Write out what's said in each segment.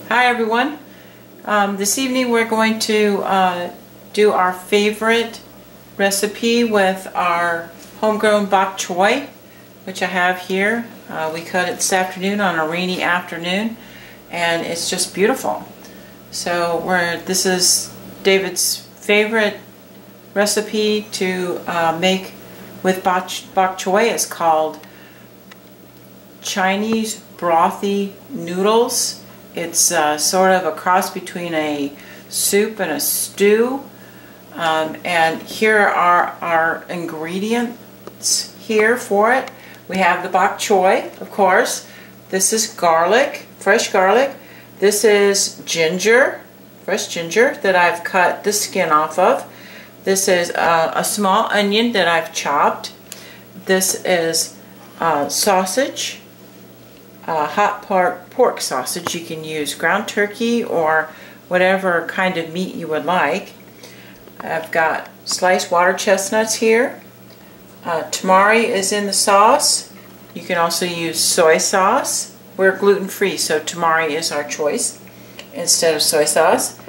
Hi everyone. This evening we're going to do our favorite recipe with our homegrown bok choy, which I have here. We cut it this afternoon on a rainy afternoon, and it's just beautiful. So this is David's favorite recipe to make with bok choy. It's called Chinese brothy noodles. It's sort of a cross between a soup and a stew. And here are our ingredients here for it. We have the bok choy, of course. This is garlic, fresh garlic. This is ginger, fresh ginger that I've cut the skin off of. This is a small onion that I've chopped. This is sausage. Hot pork sausage. You can use ground turkey or whatever kind of meat you would like. I've got sliced water chestnuts here. Tamari is in the sauce. You can also use soy sauce. We're gluten-free, so tamari is our choice instead of soy sauce.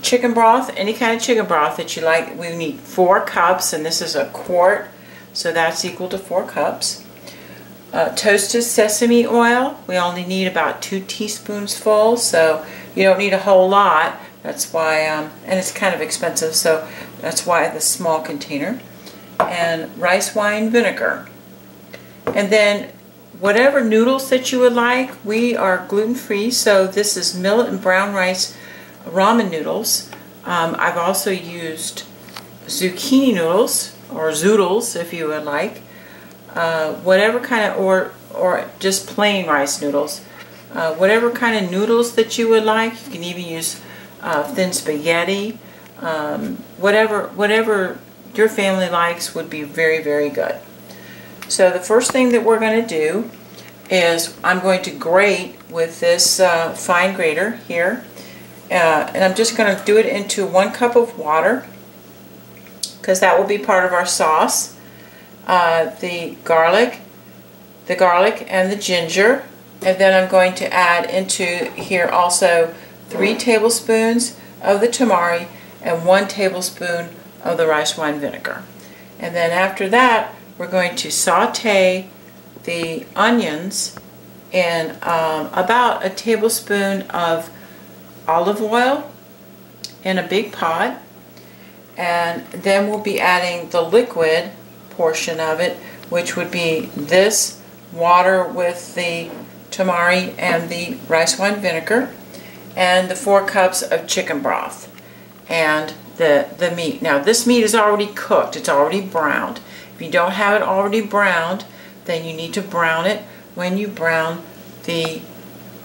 Chicken broth, any kind of chicken broth that you like. We need 4 cups, and this is a quart, so that's equal to 4 cups. Toasted sesame oil, we only need about 2 teaspoons full, so you don't need a whole lot. That's why, and it's kind of expensive, so that's why the small container. And rice wine vinegar. And then whatever noodles that you would like, we are gluten-free, so this is millet and brown rice ramen noodles. I've also used zucchini noodles, or zoodles if you would like. Whatever kind of, or just plain rice noodles. Whatever kind of noodles that you would like. You can even use thin spaghetti. Whatever your family likes would be very, very good. So the first thing that we're going to do is I'm going to grate with this fine grater here. And I'm just going to do it into 1 cup of water, because that will be part of our sauce. The garlic and the ginger, and then I'm going to add into here also 3 tablespoons of the tamari and 1 tablespoon of the rice wine vinegar. And then after that, we're going to saute the onions in about a tablespoon of olive oil in a big pot, and then we'll be adding the liquid portion of it, which would be this water with the tamari and the rice wine vinegar, and the 4 cups of chicken broth, and the meat. Now this meat is already cooked, it's already browned. If you don't have it already browned, then you need to brown it when you brown the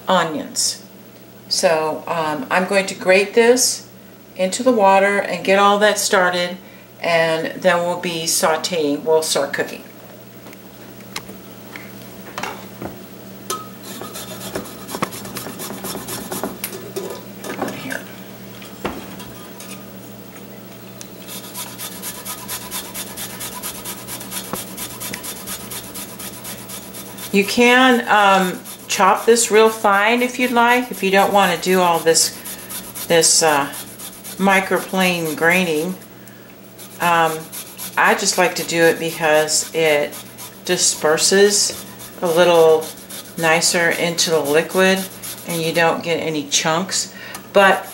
onions. So I'm going to grate this into the water and get all that started, and then we'll be sauteing. We'll start cooking. Over here. You can chop this real fine if you'd like, if you don't want to do all this microplane graining. I just like to do it because it disperses a little nicer into the liquid and you don't get any chunks. But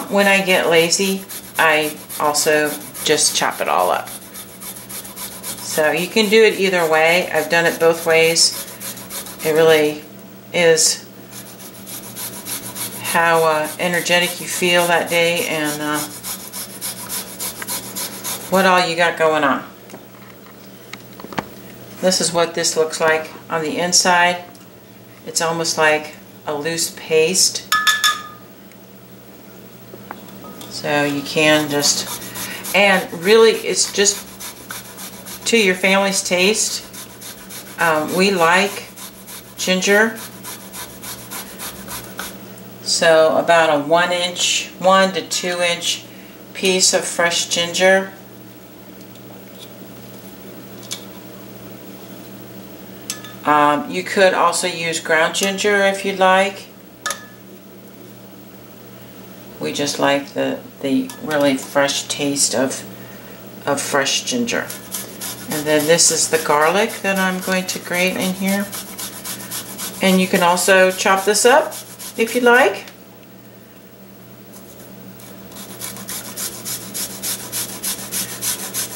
when I get lazy, I also just chop it all up. So you can do it either way. I've done it both ways. It really is how energetic you feel that day and what all you got going on. This is what this looks like on the inside. It's almost like a loose paste. So you can just, and really it's just to your family's taste. We like ginger. So about a 1 to 2 inch piece of fresh ginger. You could also use ground ginger if you'd like. We just like the really fresh taste of fresh ginger. And then this is the garlic that I'm going to grate in here. And you can also chop this up if you like.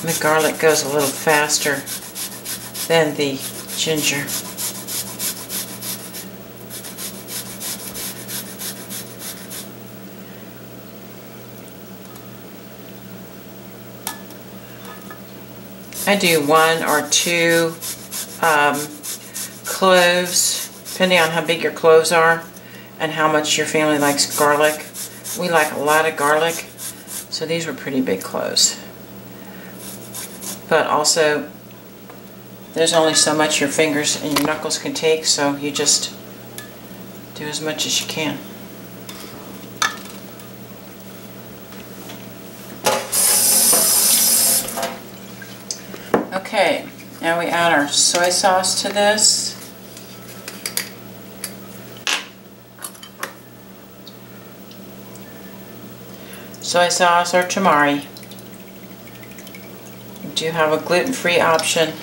The garlic goes a little faster than the ginger. I do 1 or 2 cloves, depending on how big your cloves are and how much your family likes garlic. We like a lot of garlic, so these were pretty big cloves. But also, there's only so much your fingers and your knuckles can take, so you just do as much as you can. Okay, now we add our soy sauce to this. Soy sauce or tamari. We do have a gluten-free option.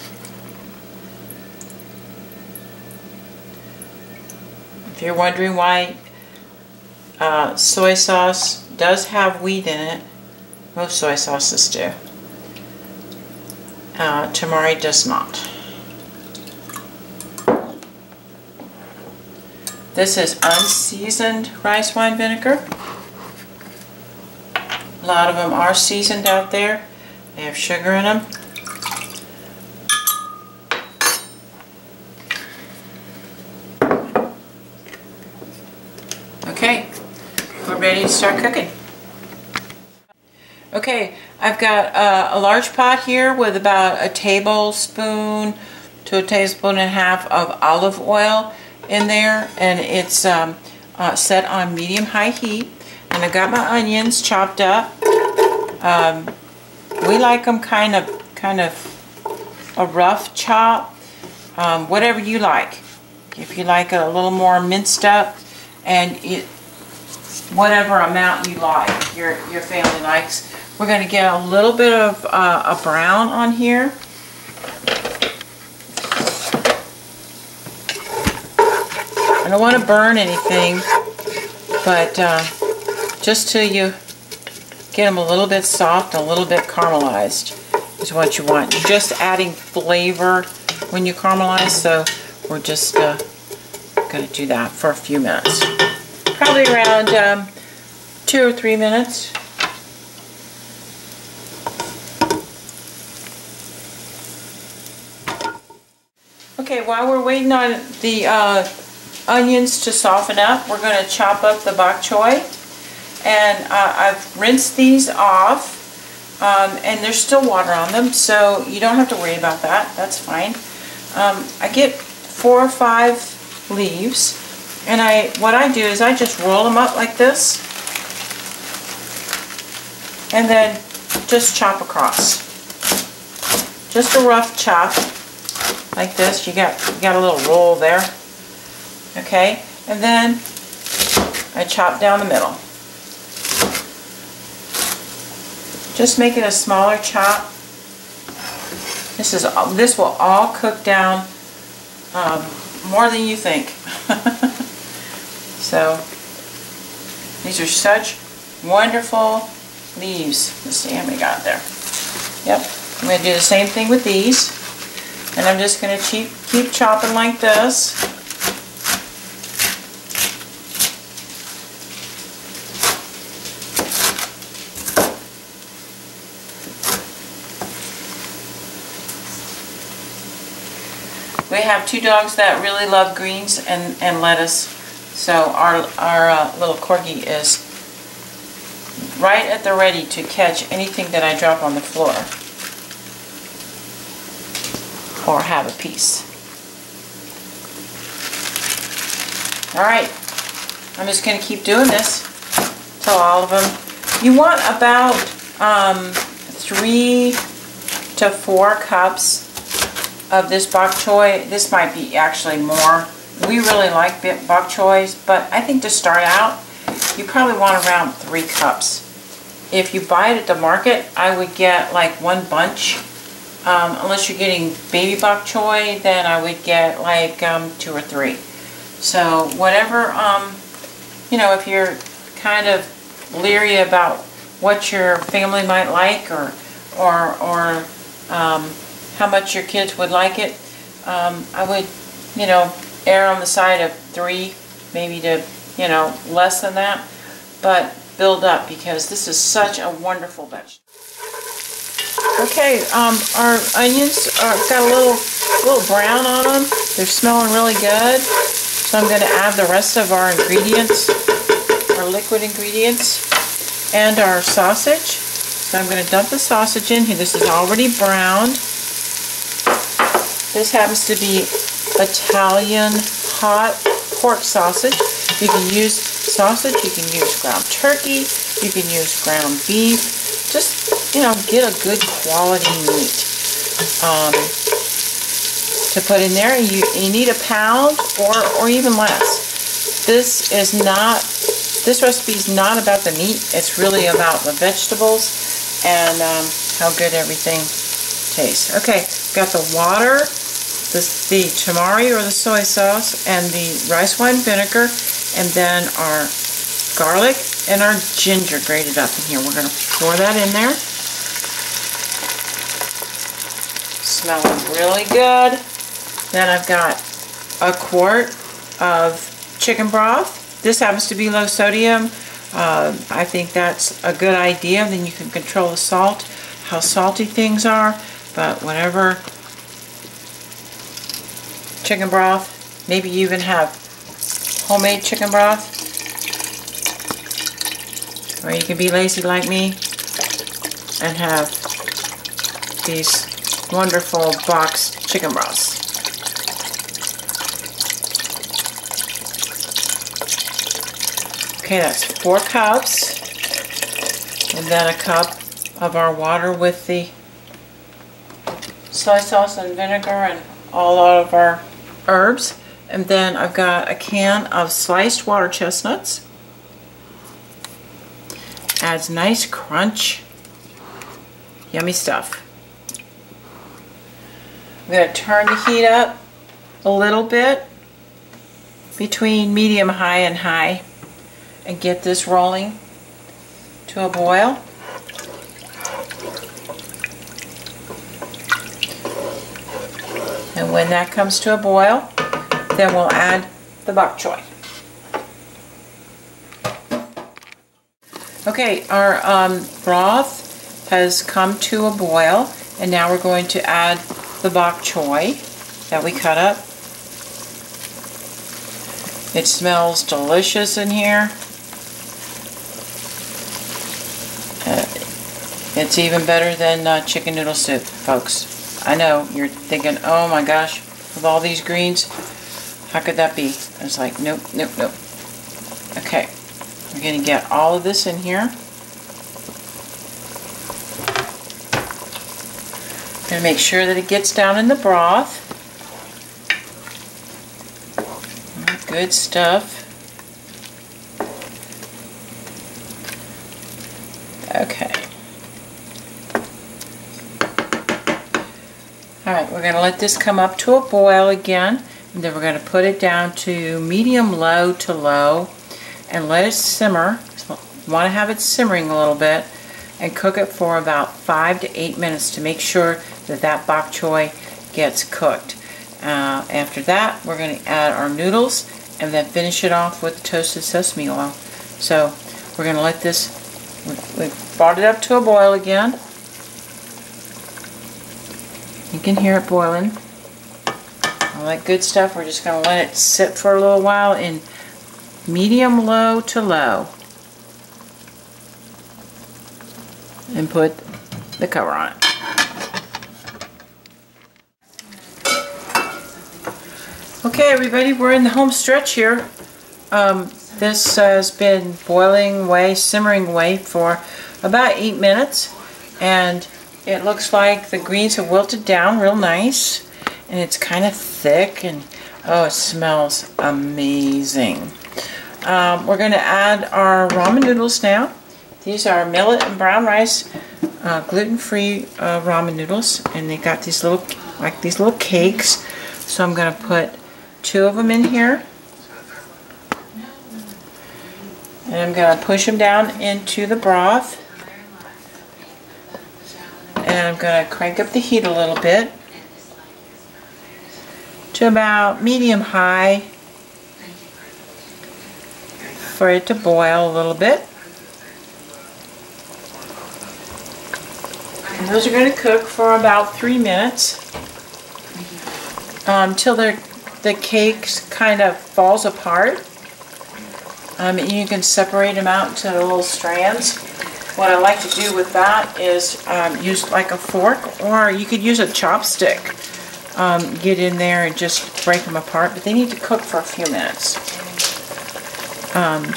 If you're wondering why soy sauce does have wheat in it, most soy sauces do. Tamari does not. This is unseasoned rice wine vinegar. A lot of them are seasoned out there. They have sugar in them. Okay, we're ready to start cooking. Okay, I've got a large pot here with about a tablespoon to a tablespoon and a half of olive oil in there, and it's set on medium-high heat. And I've got my onions chopped up. We like them kind of a rough chop, whatever you like. If you like it a little more minced up, and whatever amount you like, your family likes. We're going to get a little bit of a brown on here. I don't want to burn anything, but just till you get them a little bit soft, a little bit caramelized is what you want. You're just adding flavor when you caramelize, so we're just going to do that for a few minutes. Probably around 2 or 3 minutes. Okay, while we're waiting on the onions to soften up, we're going to chop up the bok choy. And I've rinsed these off, and there's still water on them, so you don't have to worry about that. That's fine. I get 4 or 5 leaves, and what I do is I just roll them up like this, and then just chop across. Just a rough chop. Like this, you got a little roll there, okay? And then I chop down the middle. Just make it a smaller chop. This will all cook down more than you think. So these are such wonderful leaves. Let's see how many got there. Yep, I'm going to do the same thing with these. And I'm just going to keep chopping like this. We have 2 dogs that really love greens and lettuce, so our little corgi is right at the ready to catch anything that I drop on the floor. Or have a piece. Alright, I'm just going to keep doing this till all of them. You want about 3 to 4 cups of this bok choy. This might be actually more. We really like bok choys, but I think to start out, you probably want around 3 cups. If you buy it at the market, I would get like 1 bunch. Unless you're getting baby bok choy, then I would get like 2 or 3. So whatever, you know, if you're kind of leery about what your family might like, or how much your kids would like it, I would, you know, err on the side of 3, maybe to, you know, less than that, but build up, because this is such a wonderful vegetable. Okay, our onions got a little brown on them. They're smelling really good. So I'm going to add the rest of our ingredients, our liquid ingredients, and our sausage. So I'm going to dump the sausage in here. This is already browned. This happens to be Italian hot pork sausage. You can use sausage, you can use ground turkey, you can use ground beef. Just, you know, get a good quality meat to put in there. You need a pound or even less. This recipe is not about the meat. It's really about the vegetables and how good everything tastes. Okay, got the water, the tamari or the soy sauce, and the rice wine vinegar, and then our garlic and our ginger grated up in here. We're going to pour that in there. Smelling really good. Then I've got a quart of chicken broth. This happens to be low sodium. I think that's a good idea. Then you can control the salt, how salty things are. But whatever chicken broth, maybe you even have homemade chicken broth. Or you can be lazy like me and have these wonderful boxed chicken broths. Okay, that's 4 cups. And then a cup of our water with the soy sauce and vinegar and all of our herbs. And then I've got a can of sliced water chestnuts. Adds nice crunch. Yummy stuff. I'm going to turn the heat up a little bit between medium high and high and get this rolling to a boil. And when that comes to a boil, then we'll add the bok choy. Okay, our broth has come to a boil, and now we're going to add the bok choy that we cut up. It smells delicious in here. It's even better than chicken noodle soup, folks. I know, you're thinking, oh my gosh, with all these greens, how could that be? It's like, nope, nope, nope. Okay. We're going to get all of this in here. Going to make sure that it gets down in the broth. Good stuff. Okay. Alright, we're going to let this come up to a boil again, and then we're going to put it down to medium low to low and let it simmer. So you want to have it simmering a little bit and cook it for about 5 to 8 minutes to make sure that that bok choy gets cooked. After that, we're going to add our noodles and then finish it off with toasted sesame oil. So we're going to let this, we've brought it up to a boil again. You can hear it boiling. All that good stuff. We're just going to let it sit for a little while in medium low to low. And put the cover on it. Okay, everybody, we're in the home stretch here. This has been boiling away, simmering away for about 8 minutes, and it looks like the greens have wilted down real nice, and it's kind of thick, and oh, it smells amazing. we're going to add our ramen noodles now. These are millet and brown rice, gluten-free ramen noodles, and they got these little, like these little cakes. So I'm going to put 2 of them in here, and I'm going to push them down into the broth, and I'm going to crank up the heat a little bit to about medium-high for it to boil a little bit. And those are going to cook for about 3 minutes until the cakes kind of falls apart. And you can separate them out into little strands. What I like to do with that is use like a fork, or you could use a chopstick. Get in there and just break them apart, but they need to cook for a few minutes.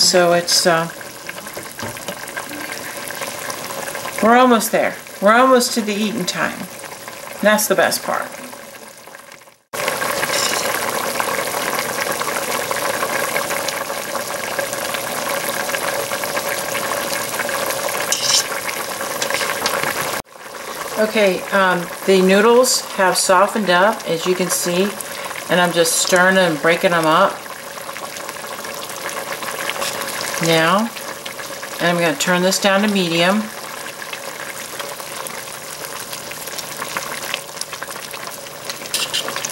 So it's we're almost there. We're almost to the eating time. And that's the best part. Okay, the noodles have softened up, as you can see, and I'm just stirring them and breaking them up now. And I'm going to turn this down to medium.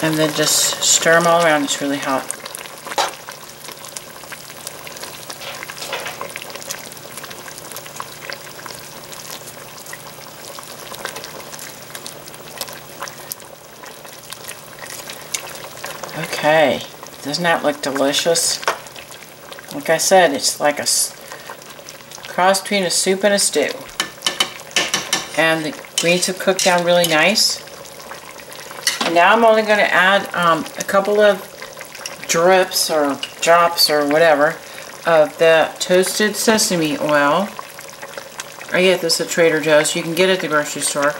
And then just stir them all around. It's really hot. Okay, doesn't that look delicious? Like I said, it's like a cross between a soup and a stew. And the greens have cooked down really nice. And now I'm only going to add a couple of drips or drops or whatever of the toasted sesame oil. I get this at Trader Joe's. You can get it at the grocery store,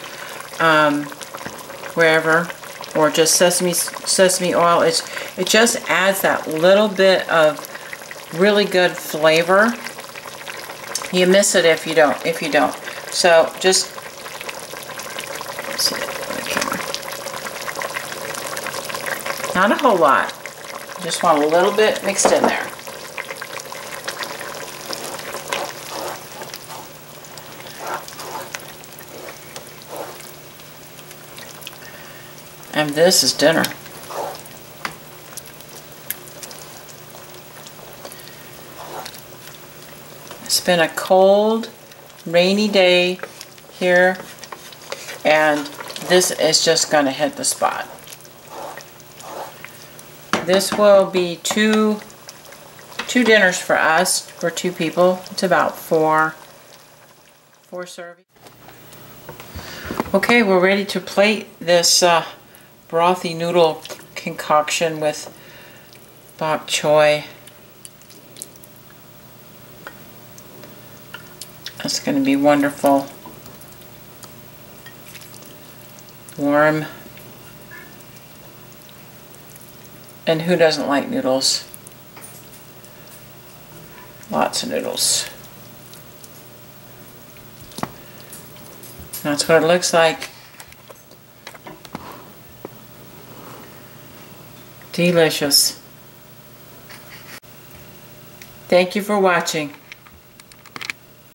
wherever, or just sesame oil. It just adds that little bit of really good flavor. You miss it if you don't. So just see it on the camera. Not a whole lot. Just want a little bit mixed in there. And this is dinner. It's been a cold, rainy day here, and this is just going to hit the spot. This will be two dinners for us, for 2 people. It's about 4 servings. Okay, we're ready to plate this brothy noodle concoction with bok choy. That's going to be wonderful. Warm. And who doesn't like noodles? Lots of noodles. That's what it looks like. Delicious. Thank you for watching.